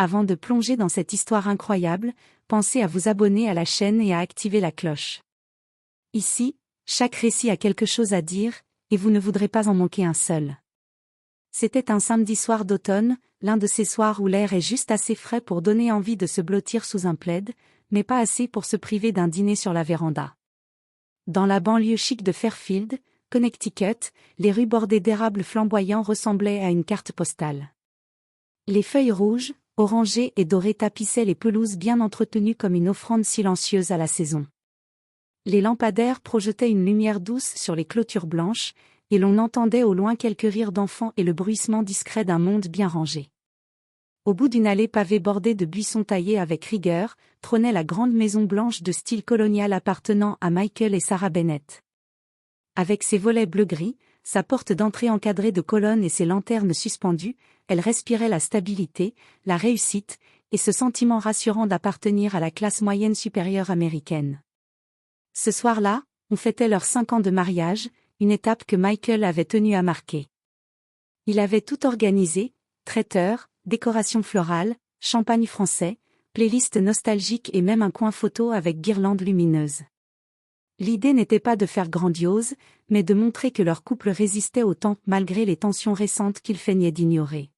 Avant de plonger dans cette histoire incroyable, pensez à vous abonner à la chaîne et à activer la cloche. Ici, chaque récit a quelque chose à dire, et vous ne voudrez pas en manquer un seul. C'était un samedi soir d'automne, l'un de ces soirs où l'air est juste assez frais pour donner envie de se blottir sous un plaid, mais pas assez pour se priver d'un dîner sur la véranda. Dans la banlieue chic de Fairfield, Connecticut, les rues bordées d'érables flamboyants ressemblaient à une carte postale. Les feuilles rouges, orangées et dorées tapissaient les pelouses bien entretenues comme une offrande silencieuse à la saison. Les lampadaires projetaient une lumière douce sur les clôtures blanches, et l'on entendait au loin quelques rires d'enfants et le bruissement discret d'un monde bien rangé. Au bout d'une allée pavée bordée de buissons taillés avec rigueur, trônait la grande maison blanche de style colonial appartenant à Michael et Sarah Bennett. Avec ses volets bleu-gris, sa porte d'entrée encadrée de colonnes et ses lanternes suspendues, elle respirait la stabilité, la réussite, et ce sentiment rassurant d'appartenir à la classe moyenne supérieure américaine. Ce soir-là, on fêtait leurs 5 ans de mariage, une étape que Michael avait tenu à marquer. Il avait tout organisé, traiteur, décoration florale, champagne français, playlist nostalgique et même un coin photo avec guirlandes lumineuses. L'idée n'était pas de faire grandiose, mais de montrer que leur couple résistait au temps malgré les tensions récentes qu'il feignait d'ignorer.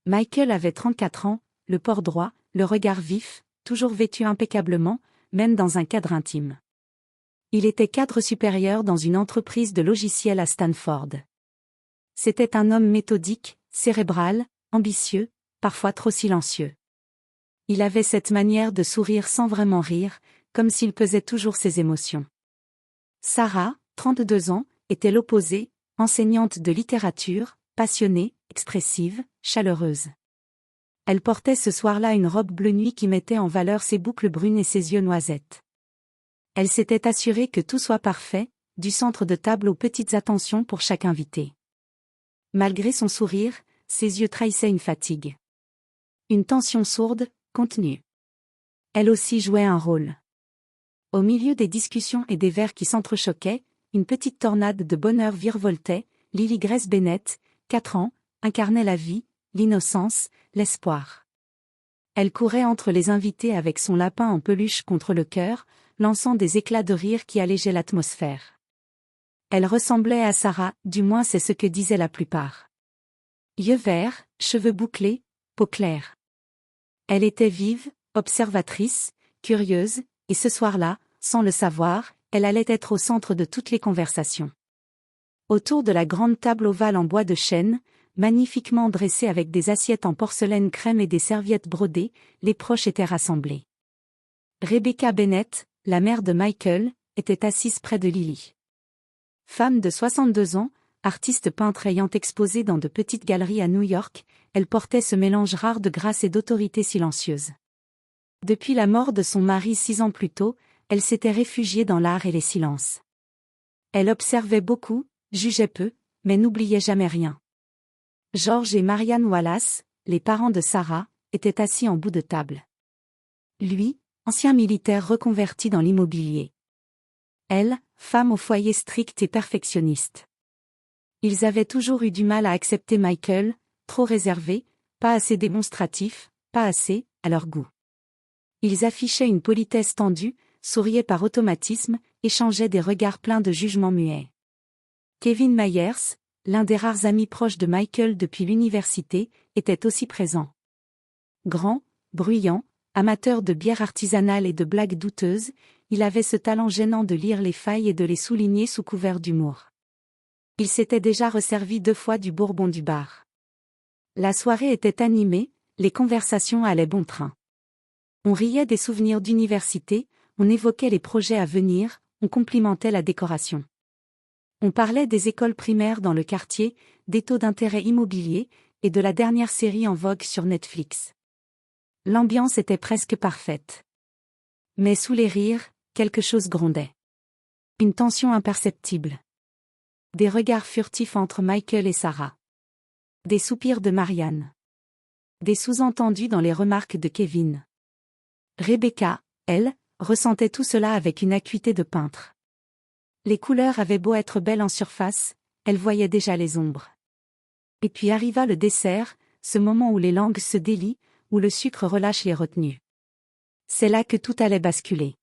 Michael avait 34 ans, le port droit, le regard vif, toujours vêtu impeccablement, même dans un cadre intime. Il était cadre supérieur dans une entreprise de logiciels à Stanford. C'était un homme méthodique, cérébral, ambitieux, parfois trop silencieux. Il avait cette manière de sourire sans vraiment rire, comme s'il pesait toujours ses émotions. Sarah, 32 ans, était l'opposé, enseignante de littérature, passionnée, expressive, chaleureuse. Elle portait ce soir-là une robe bleu nuit qui mettait en valeur ses boucles brunes et ses yeux noisettes. Elle s'était assurée que tout soit parfait, du centre de table aux petites attentions pour chaque invité. Malgré son sourire, ses yeux trahissaient une fatigue. Une tension sourde, contenue. Elle aussi jouait un rôle. Au milieu des discussions et des verres qui s'entrechoquaient, une petite tornade de bonheur virevoltait. Lily Grace Bennett, 4 ans, incarnait la vie, l'innocence, l'espoir. Elle courait entre les invités avec son lapin en peluche contre le cœur, lançant des éclats de rire qui allégeaient l'atmosphère. Elle ressemblait à Sarah, du moins c'est ce que disaient la plupart. Yeux verts, cheveux bouclés, peau claire. Elle était vive, observatrice, curieuse, et ce soir-là, sans le savoir, elle allait être au centre de toutes les conversations. Autour de la grande table ovale en bois de chêne, magnifiquement dressée avec des assiettes en porcelaine crème et des serviettes brodées, les proches étaient rassemblés. Rebecca Bennett, la mère de Michael, était assise près de Lily. Femme de 62 ans, artiste peintre ayant exposé dans de petites galeries à New York, elle portait ce mélange rare de grâce et d'autorité silencieuse. Depuis la mort de son mari 6 ans plus tôt, elle s'était réfugiée dans l'art et les silences. Elle observait beaucoup, jugeait peu, mais n'oubliait jamais rien. George et Marianne Wallace, les parents de Sarah, étaient assis en bout de table. Lui, ancien militaire reconverti dans l'immobilier. Elle, femme au foyer strict et perfectionniste. Ils avaient toujours eu du mal à accepter Michael, trop réservé, pas assez démonstratif, pas assez, à leur goût. Ils affichaient une politesse tendue, souriaient par automatisme, échangeaient des regards pleins de jugement muet. Kevin Myers, l'un des rares amis proches de Michael depuis l'université, était aussi présent. Grand, bruyant, amateur de bière artisanale et de blagues douteuses, il avait ce talent gênant de lire les failles et de les souligner sous couvert d'humour. Il s'était déjà resservi 2 fois du bourbon du bar. La soirée était animée, les conversations allaient bon train. On riait des souvenirs d'université, on évoquait les projets à venir, on complimentait la décoration. On parlait des écoles primaires dans le quartier, des taux d'intérêt immobiliers, et de la dernière série en vogue sur Netflix. L'ambiance était presque parfaite. Mais sous les rires, quelque chose grondait. Une tension imperceptible. Des regards furtifs entre Michael et Sarah. Des soupirs de Marianne. Des sous-entendus dans les remarques de Kevin. Rebecca, elle, ressentait tout cela avec une acuité de peintre. Les couleurs avaient beau être belles en surface, elle voyait déjà les ombres. Et puis arriva le dessert, ce moment où les langues se délient, où le sucre relâche les retenues. C'est là que tout allait basculer.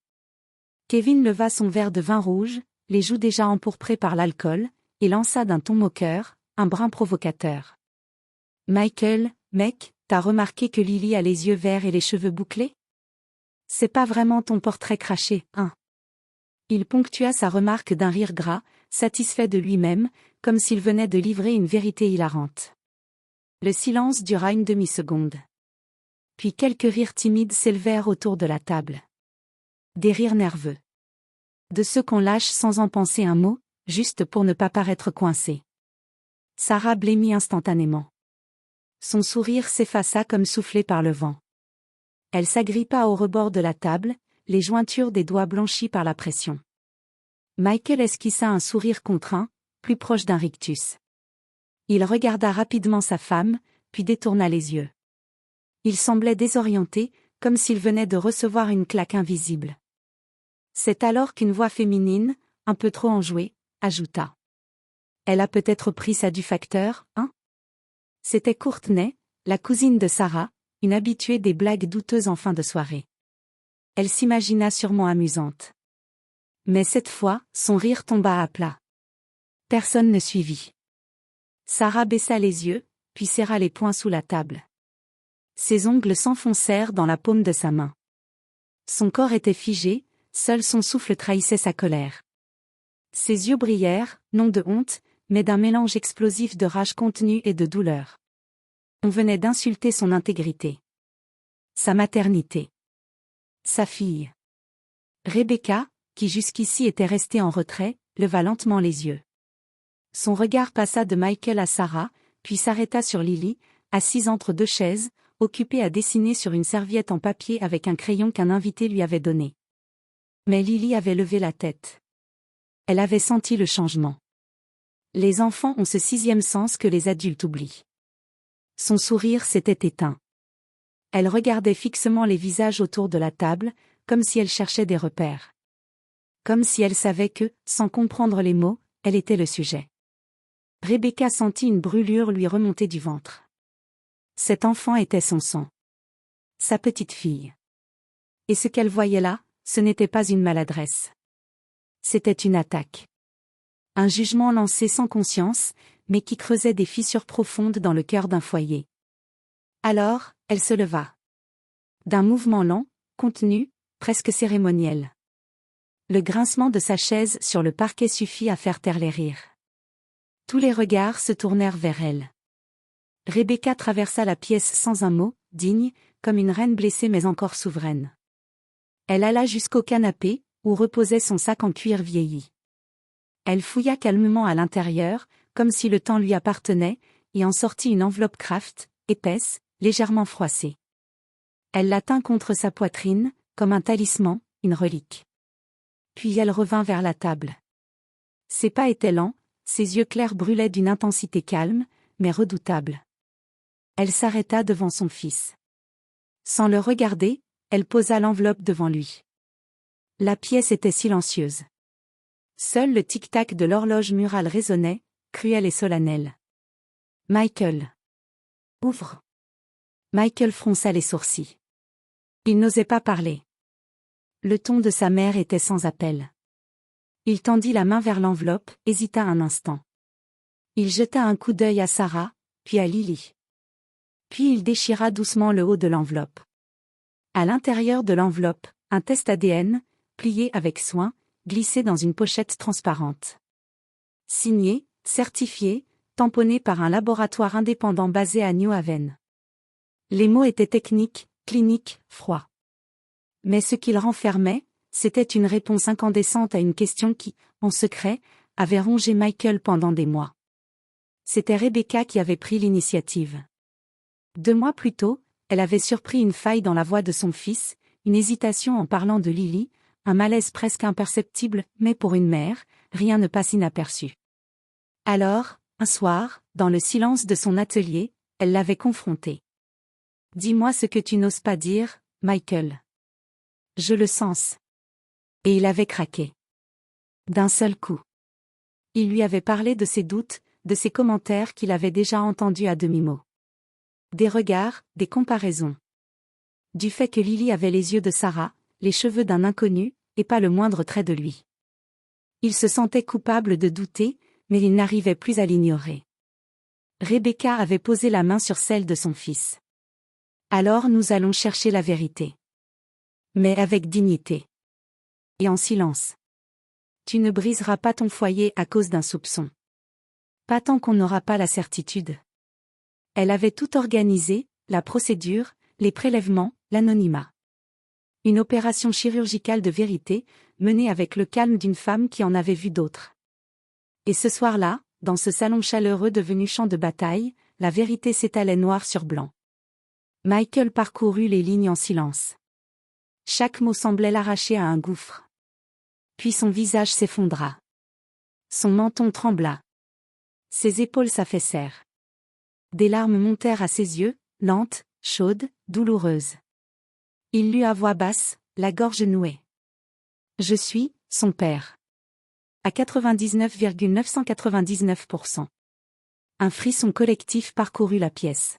Kevin leva son verre de vin rouge, les joues déjà empourprées par l'alcool, et lança d'un ton moqueur, un brin provocateur. Michael, mec, t'as remarqué que Lily a les yeux verts et les cheveux bouclés? C'est pas vraiment ton portrait craché, hein? Il ponctua sa remarque d'un rire gras, satisfait de lui-même, comme s'il venait de livrer une vérité hilarante. Le silence dura une demi-seconde. Puis quelques rires timides s'élevèrent autour de la table. Des rires nerveux. De ceux qu'on lâche sans en penser un mot, juste pour ne pas paraître coincé. Sarah blêmit instantanément. Son sourire s'effaça comme soufflé par le vent. Elle s'agrippa au rebord de la table, les jointures des doigts blanchies par la pression. Michael esquissa un sourire contraint, plus proche d'un rictus. Il regarda rapidement sa femme, puis détourna les yeux. Il semblait désorienté, comme s'il venait de recevoir une claque invisible. C'est alors qu'une voix féminine, un peu trop enjouée, ajouta. Elle a peut-être pris ça du facteur, hein? C'était Courtney, la cousine de Sarah, une habituée des blagues douteuses en fin de soirée. Elle s'imagina sûrement amusante. Mais cette fois, son rire tomba à plat. Personne ne suivit. Sarah baissa les yeux, puis serra les poings sous la table. Ses ongles s'enfoncèrent dans la paume de sa main. Son corps était figé, seul son souffle trahissait sa colère. Ses yeux brillèrent, non de honte, mais d'un mélange explosif de rage contenue et de douleur. On venait d'insulter son intégrité. Sa maternité. Sa fille. Rebecca, qui jusqu'ici était restée en retrait, leva lentement les yeux. Son regard passa de Michael à Sarah, puis s'arrêta sur Lily, assise entre deux chaises, occupée à dessiner sur une serviette en papier avec un crayon qu'un invité lui avait donné. Mais Lily avait levé la tête. Elle avait senti le changement. Les enfants ont ce sixième sens que les adultes oublient. Son sourire s'était éteint. Elle regardait fixement les visages autour de la table, comme si elle cherchait des repères. Comme si elle savait que, sans comprendre les mots, elle était le sujet. Rebecca sentit une brûlure lui remonter du ventre. Cet enfant était son sang. Sa petite fille. Et ce qu'elle voyait là, ce n'était pas une maladresse. C'était une attaque. Un jugement lancé sans conscience, mais qui creusait des fissures profondes dans le cœur d'un foyer. Alors, elle se leva. D'un mouvement lent, contenu, presque cérémoniel. Le grincement de sa chaise sur le parquet suffit à faire taire les rires. Tous les regards se tournèrent vers elle. Rebecca traversa la pièce sans un mot, digne, comme une reine blessée mais encore souveraine. Elle alla jusqu'au canapé, où reposait son sac en cuir vieilli. Elle fouilla calmement à l'intérieur, comme si le temps lui appartenait, et en sortit une enveloppe Kraft, épaisse, légèrement froissée. Elle la tint contre sa poitrine, comme un talisman, une relique. Puis elle revint vers la table. Ses pas étaient lents, ses yeux clairs brûlaient d'une intensité calme, mais redoutable. Elle s'arrêta devant son fils. Sans le regarder, elle posa l'enveloppe devant lui. La pièce était silencieuse. Seul le tic-tac de l'horloge murale résonnait, cruel et solennel. Michael. Ouvre. Michael fronça les sourcils. Il n'osait pas parler. Le ton de sa mère était sans appel. Il tendit la main vers l'enveloppe, hésita un instant. Il jeta un coup d'œil à Sarah, puis à Lily. Puis il déchira doucement le haut de l'enveloppe. À l'intérieur de l'enveloppe, un test ADN, plié avec soin, glissé dans une pochette transparente. Signé, certifié, tamponné par un laboratoire indépendant basé à New Haven. Les mots étaient techniques, cliniques, froids. Mais ce qu'ils renfermaient, c'était une réponse incandescente à une question qui, en secret, avait rongé Michael pendant des mois. C'était Rebecca qui avait pris l'initiative. 2 mois plus tôt, elle avait surpris une faille dans la voix de son fils, une hésitation en parlant de Lily, un malaise presque imperceptible, mais pour une mère, rien ne passe inaperçu. Alors, un soir, dans le silence de son atelier, elle l'avait confronté. « Dis-moi ce que tu n'oses pas dire, Michael. » « Je le sens. » Et il avait craqué. D'un seul coup. Il lui avait parlé de ses doutes, de ses commentaires qu'il avait déjà entendus à demi-mot. Des regards, des comparaisons. Du fait que Lily avait les yeux de Sarah, les cheveux d'un inconnu, et pas le moindre trait de lui. Il se sentait coupable de douter, mais il n'arrivait plus à l'ignorer. Rebecca avait posé la main sur celle de son fils. Alors nous allons chercher la vérité. Mais avec dignité. Et en silence. Tu ne briseras pas ton foyer à cause d'un soupçon. Pas tant qu'on n'aura pas la certitude. Elle avait tout organisé, la procédure, les prélèvements, l'anonymat. Une opération chirurgicale de vérité, menée avec le calme d'une femme qui en avait vu d'autres. Et ce soir-là, dans ce salon chaleureux devenu champ de bataille, la vérité s'étalait noir sur blanc. Michael parcourut les lignes en silence. Chaque mot semblait l'arracher à un gouffre. Puis son visage s'effondra. Son menton trembla. Ses épaules s'affaissèrent. Des larmes montèrent à ses yeux, lentes, chaudes, douloureuses. Il lut à voix basse, la gorge nouée. Je suis son père. À 99,999%. Un frisson collectif parcourut la pièce.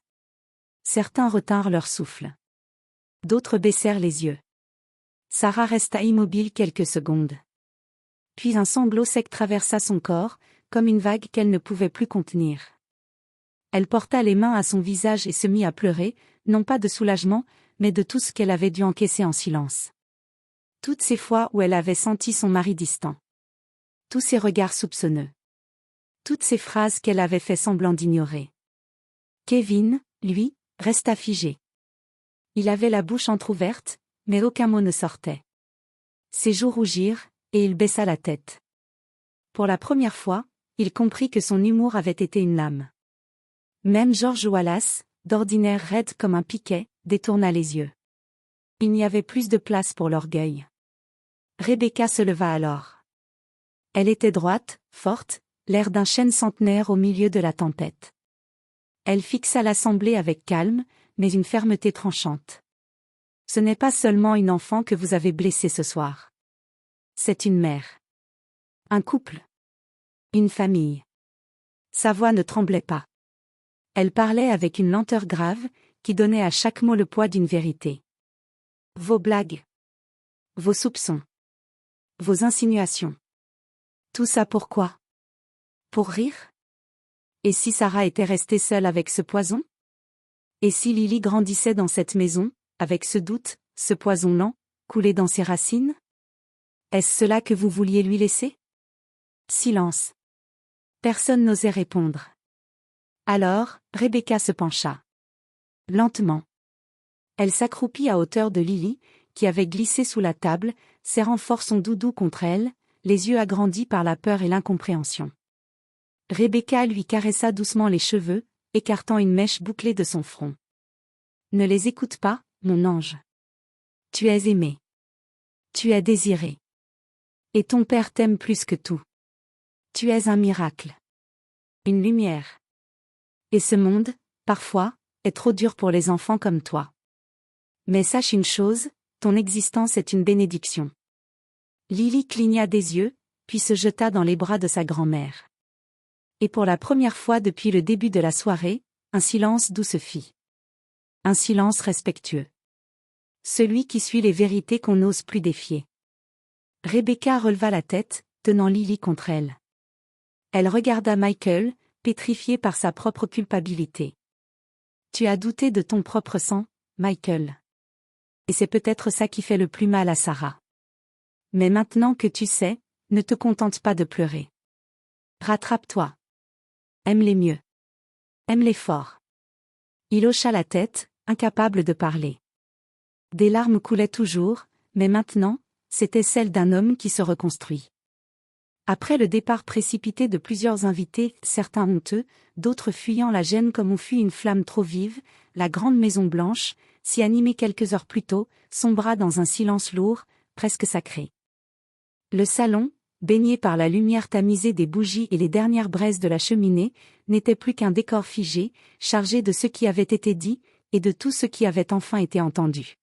Certains retinrent leur souffle. D'autres baissèrent les yeux. Sarah resta immobile quelques secondes. Puis un sanglot sec traversa son corps, comme une vague qu'elle ne pouvait plus contenir. Elle porta les mains à son visage et se mit à pleurer, non pas de soulagement, mais de tout ce qu'elle avait dû encaisser en silence. Toutes ces fois où elle avait senti son mari distant. Tous ces regards soupçonneux. Toutes ces phrases qu'elle avait fait semblant d'ignorer. Kevin, lui, resta figé. Il avait la bouche entr'ouverte, mais aucun mot ne sortait. Ses joues rougirent, et il baissa la tête. Pour la première fois, il comprit que son humour avait été une lame. Même George Wallace, d'ordinaire raide comme un piquet, détourna les yeux. Il n'y avait plus de place pour l'orgueil. Rebecca se leva alors. Elle était droite, forte, l'air d'un chêne centenaire au milieu de la tempête. Elle fixa l'assemblée avec calme, mais une fermeté tranchante. Ce n'est pas seulement une enfant que vous avez blessée ce soir. C'est une mère. Un couple. Une famille. Sa voix ne tremblait pas. Elle parlait avec une lenteur grave, qui donnait à chaque mot le poids d'une vérité. Vos blagues. Vos soupçons. Vos insinuations. Tout ça pourquoi? Pour rire? Et si Sarah était restée seule avec ce poison? Et si Lily grandissait dans cette maison, avec ce doute, ce poison lent, coulé dans ses racines? Est-ce cela que vous vouliez lui laisser? Silence. Personne n'osait répondre. Alors, Rebecca se pencha. Lentement. Elle s'accroupit à hauteur de Lily, qui avait glissé sous la table, serrant fort son doudou contre elle, les yeux agrandis par la peur et l'incompréhension. Rebecca lui caressa doucement les cheveux, écartant une mèche bouclée de son front. Ne les écoute pas, mon ange. Tu es aimé. Tu es désiré. Et ton père t'aime plus que tout. Tu es un miracle. Une lumière. Et ce monde, parfois, est trop dur pour les enfants comme toi. Mais sache une chose, ton existence est une bénédiction. Lily cligna des yeux, puis se jeta dans les bras de sa grand-mère. Et pour la première fois depuis le début de la soirée, un silence doux se fit. Un silence respectueux. Celui qui suit les vérités qu'on n'ose plus défier. Rebecca releva la tête, tenant Lily contre elle. Elle regarda Michael, pétrifié par sa propre culpabilité. Tu as douté de ton propre sang, Michael. Et c'est peut-être ça qui fait le plus mal à Sarah. Mais maintenant que tu sais, ne te contente pas de pleurer. Rattrape-toi. Aime-les mieux. Aime-les fort. Il hocha la tête, incapable de parler. Des larmes coulaient toujours, mais maintenant, c'était celle d'un homme qui se reconstruit. Après le départ précipité de plusieurs invités, certains honteux, d'autres fuyant la gêne comme on fuit une flamme trop vive, la grande maison blanche, si animée quelques heures plus tôt, sombra dans un silence lourd, presque sacré. Le salon, baigné par la lumière tamisée des bougies et les dernières braises de la cheminée, n'était plus qu'un décor figé, chargé de ce qui avait été dit, et de tout ce qui avait enfin été entendu.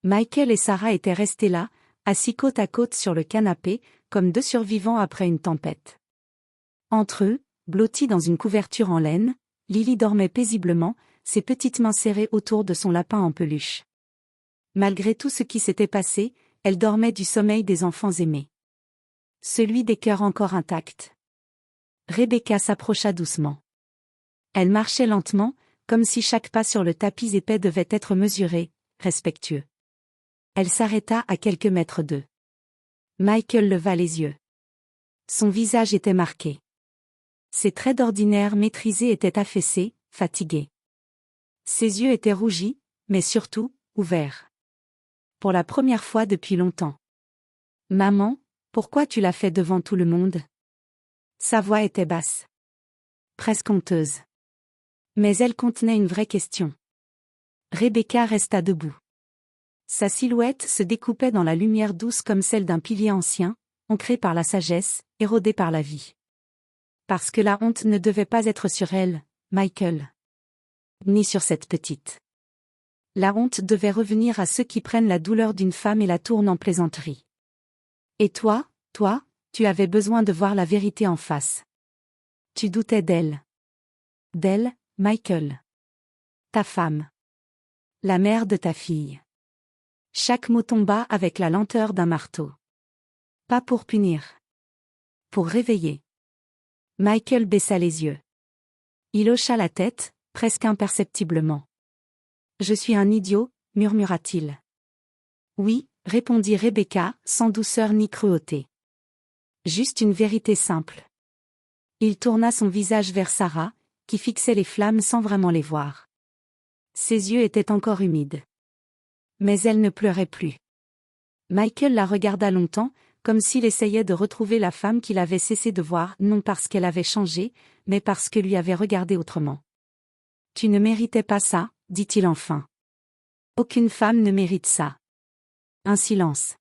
Michael et Sarah étaient restés là, assis côte à côte sur le canapé, comme deux survivants après une tempête. Entre eux, blottis dans une couverture en laine, Lily dormait paisiblement, ses petites mains serrées autour de son lapin en peluche. Malgré tout ce qui s'était passé, elle dormait du sommeil des enfants aimés. Celui des cœurs encore intacts. Rebecca s'approcha doucement. Elle marchait lentement, comme si chaque pas sur le tapis épais devait être mesuré, respectueux. Elle s'arrêta à quelques mètres d'eux. Michael leva les yeux. Son visage était marqué. Ses traits d'ordinaire maîtrisés étaient affaissés, fatigués. Ses yeux étaient rougis, mais surtout, ouverts. Pour la première fois depuis longtemps. « Maman, pourquoi tu l'as fait devant tout le monde ?» Sa voix était basse. Presque honteuse. Mais elle contenait une vraie question. Rebecca resta debout. Sa silhouette se découpait dans la lumière douce comme celle d'un pilier ancien, ancré par la sagesse, érodé par la vie. Parce que la honte ne devait pas être sur elle, Michael. Ni sur cette petite. La honte devait revenir à ceux qui prennent la douleur d'une femme et la tournent en plaisanterie. Et toi, tu avais besoin de voir la vérité en face. Tu doutais d'elle. D'elle, Michael. Ta femme. La mère de ta fille. Chaque mot tomba avec la lenteur d'un marteau. Pas pour punir. Pour réveiller. Michael baissa les yeux. Il hocha la tête, presque imperceptiblement. « Je suis un idiot, murmura-t-il. « Oui, répondit Rebecca, sans douceur ni cruauté. Juste une vérité simple. » Il tourna son visage vers Sarah, qui fixait les flammes sans vraiment les voir. Ses yeux étaient encore humides. Mais elle ne pleurait plus. Michael la regarda longtemps, comme s'il essayait de retrouver la femme qu'il avait cessé de voir, non parce qu'elle avait changé, mais parce que lui avait regardé autrement. « Tu ne méritais pas ça, dit-il enfin. Aucune femme ne mérite ça. » Un silence.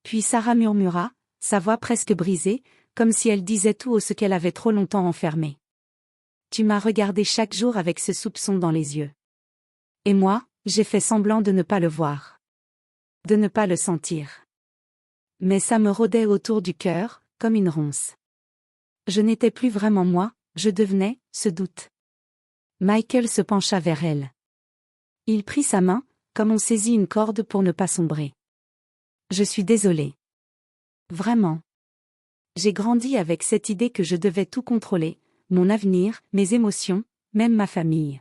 Puis Sarah murmura, sa voix presque brisée, comme si elle disait tout haut ce qu'elle avait trop longtemps enfermé. « Tu m'as regardé chaque jour avec ce soupçon dans les yeux. Et moi, j'ai fait semblant de ne pas le voir. De ne pas le sentir. Mais ça me rôdait autour du cœur, comme une ronce. Je n'étais plus vraiment moi, je devenais, ce doute. » Michael se pencha vers elle. Il prit sa main, comme on saisit une corde pour ne pas sombrer. « Je suis désolé. Vraiment. J'ai grandi avec cette idée que je devais tout contrôler, mon avenir, mes émotions, même ma famille.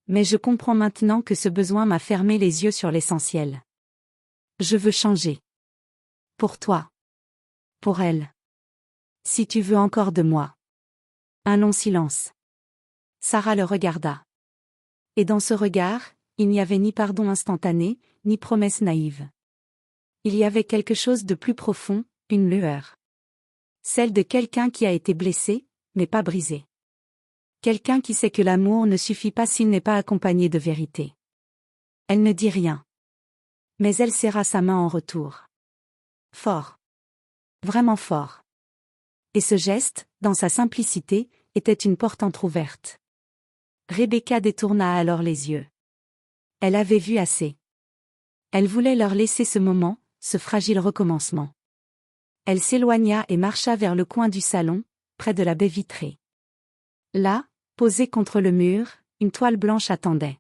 Mais je comprends maintenant que ce besoin m'a fermé les yeux sur l'essentiel. Je veux changer. Pour toi. Pour elle. Si tu veux encore de moi. » Un long silence. Sarah le regarda. Et dans ce regard, il n'y avait ni pardon instantané, ni promesse naïve. Il y avait quelque chose de plus profond, une lueur. Celle de quelqu'un qui a été blessé, mais pas brisé. Quelqu'un qui sait que l'amour ne suffit pas s'il n'est pas accompagné de vérité. Elle ne dit rien. Mais elle serra sa main en retour. Fort. Vraiment fort. Et ce geste, dans sa simplicité, était une porte entr'ouverte. Rebecca détourna alors les yeux. Elle avait vu assez. Elle voulait leur laisser ce moment, ce fragile recommencement. Elle s'éloigna et marcha vers le coin du salon, près de la baie vitrée. Là, posée contre le mur, une toile blanche attendait.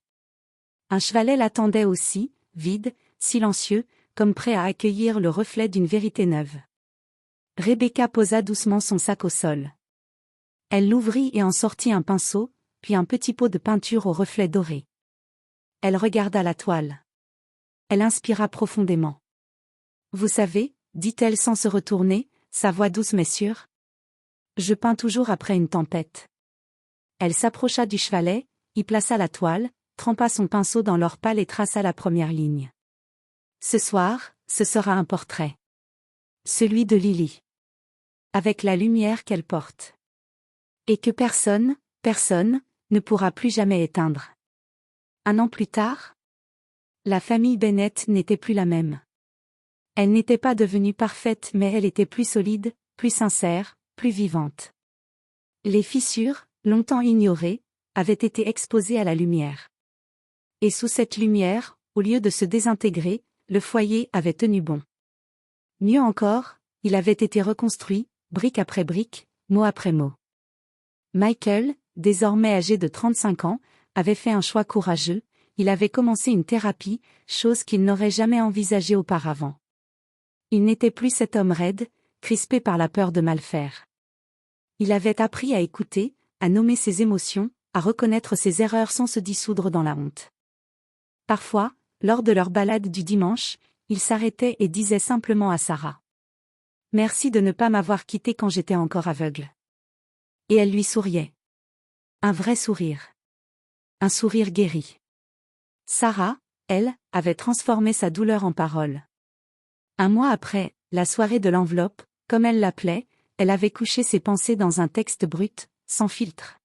Un chevalet l'attendait aussi, vide, silencieux, comme prêt à accueillir le reflet d'une vérité neuve. Rebecca posa doucement son sac au sol. Elle l'ouvrit et en sortit un pinceau, puis un petit pot de peinture au reflet doré. Elle regarda la toile. Elle inspira profondément. « Vous savez, dit-elle sans se retourner, sa voix douce mais sûre. Je peins toujours après une tempête. » Elle s'approcha du chevalet, y plaça la toile, trempa son pinceau dans l'or pâle et traça la première ligne. « Ce soir, ce sera un portrait. Celui de Lily. Avec la lumière qu'elle porte. Et que personne, ne pourra plus jamais éteindre. » Un an plus tard, la famille Bennett n'était plus la même. Elle n'était pas devenue parfaite mais elle était plus solide, plus sincère, plus vivante. Les fissures, longtemps ignorées, avaient été exposées à la lumière. Et sous cette lumière, au lieu de se désintégrer, le foyer avait tenu bon. Mieux encore, il avait été reconstruit, brique après brique, mot après mot. Michael, désormais âgé de 35 ans, avait fait un choix courageux, il avait commencé une thérapie, chose qu'il n'aurait jamais envisagée auparavant. Il n'était plus cet homme raide, crispé par la peur de mal faire. Il avait appris à écouter, à nommer ses émotions, à reconnaître ses erreurs sans se dissoudre dans la honte. Parfois, lors de leur balade du dimanche, il s'arrêtait et disait simplement à Sarah: « Merci de ne pas m'avoir quitté quand j'étais encore aveugle. » Et elle lui souriait. Un vrai sourire. Un sourire guéri. Sarah, elle, avait transformé sa douleur en parole. Un mois après, la soirée de l'enveloppe, comme elle l'appelait, elle avait couché ses pensées dans un texte brut, sans filtre.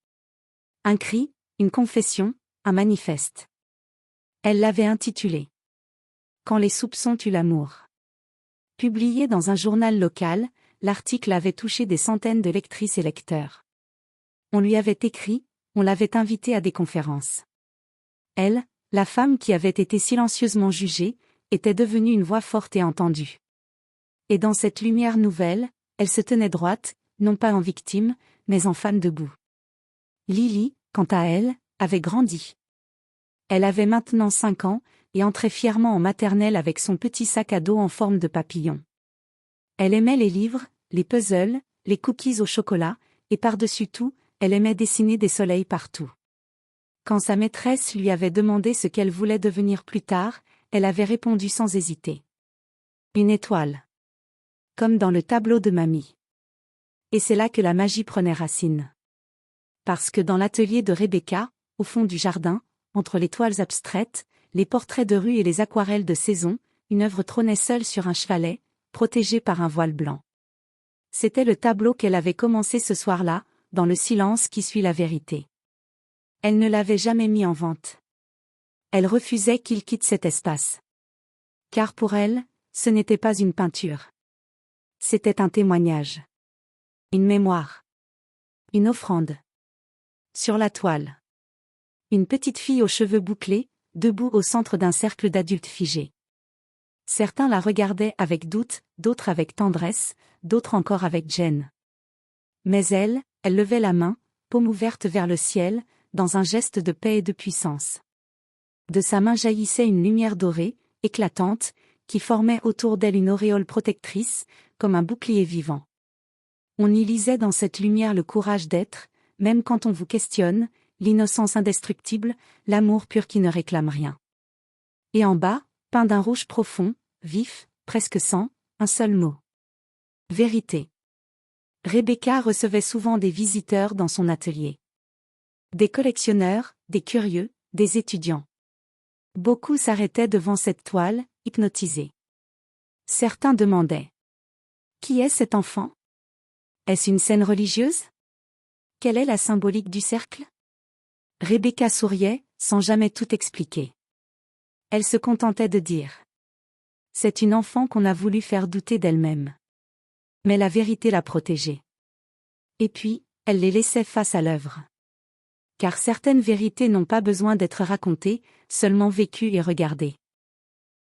Un cri, une confession, un manifeste. Elle l'avait intitulé « Quand les soupçons tuent l'amour ». Publié dans un journal local, l'article avait touché des centaines de lectrices et lecteurs. On lui avait écrit, on l'avait invitée à des conférences. Elle, la femme qui avait été silencieusement jugée, était devenue une voix forte et entendue. Et dans cette lumière nouvelle, elle se tenait droite, non pas en victime, mais en femme debout. Lily, quant à elle, avait grandi. Elle avait maintenant 5 ans, et entrait fièrement en maternelle avec son petit sac à dos en forme de papillon. Elle aimait les livres, les puzzles, les cookies au chocolat, et par-dessus tout, elle aimait dessiner des soleils partout. Quand sa maîtresse lui avait demandé ce qu'elle voulait devenir plus tard, elle avait répondu sans hésiter: une étoile. Comme dans le tableau de mamie. Et c'est là que la magie prenait racine. Parce que dans l'atelier de Rebecca, au fond du jardin, entre les toiles abstraites, les portraits de rue et les aquarelles de saison, une œuvre trônait seule sur un chevalet, protégée par un voile blanc. C'était le tableau qu'elle avait commencé ce soir-là, dans le silence qui suit la vérité. Elle ne l'avait jamais mis en vente. Elle refusait qu'il quitte cet espace. Car pour elle, ce n'était pas une peinture. C'était un témoignage. Une mémoire. Une offrande. Sur la toile. Une petite fille aux cheveux bouclés, debout au centre d'un cercle d'adultes figés. Certains la regardaient avec doute, d'autres avec tendresse, d'autres encore avec gêne. Mais elle levait la main, paume ouverte vers le ciel, dans un geste de paix et de puissance. De sa main jaillissait une lumière dorée, éclatante, qui formait autour d'elle une auréole protectrice, comme un bouclier vivant. On y lisait dans cette lumière le courage d'être, même quand on vous questionne, l'innocence indestructible, l'amour pur qui ne réclame rien. Et en bas, peint d'un rouge profond, vif, presque sans, un seul mot. Vérité. Rebecca recevait souvent des visiteurs dans son atelier. Des collectionneurs, des curieux, des étudiants. Beaucoup s'arrêtaient devant cette toile, hypnotisés. Certains demandaient: qui est cet enfant? Est-ce une scène religieuse? Quelle est la symbolique du cercle? Rebecca souriait, sans jamais tout expliquer. Elle se contentait de dire: c'est une enfant qu'on a voulu faire douter d'elle-même. Mais la vérité la protégeait. Et puis, elle les laissait face à l'œuvre. Car certaines vérités n'ont pas besoin d'être racontées, seulement vécues et regardées.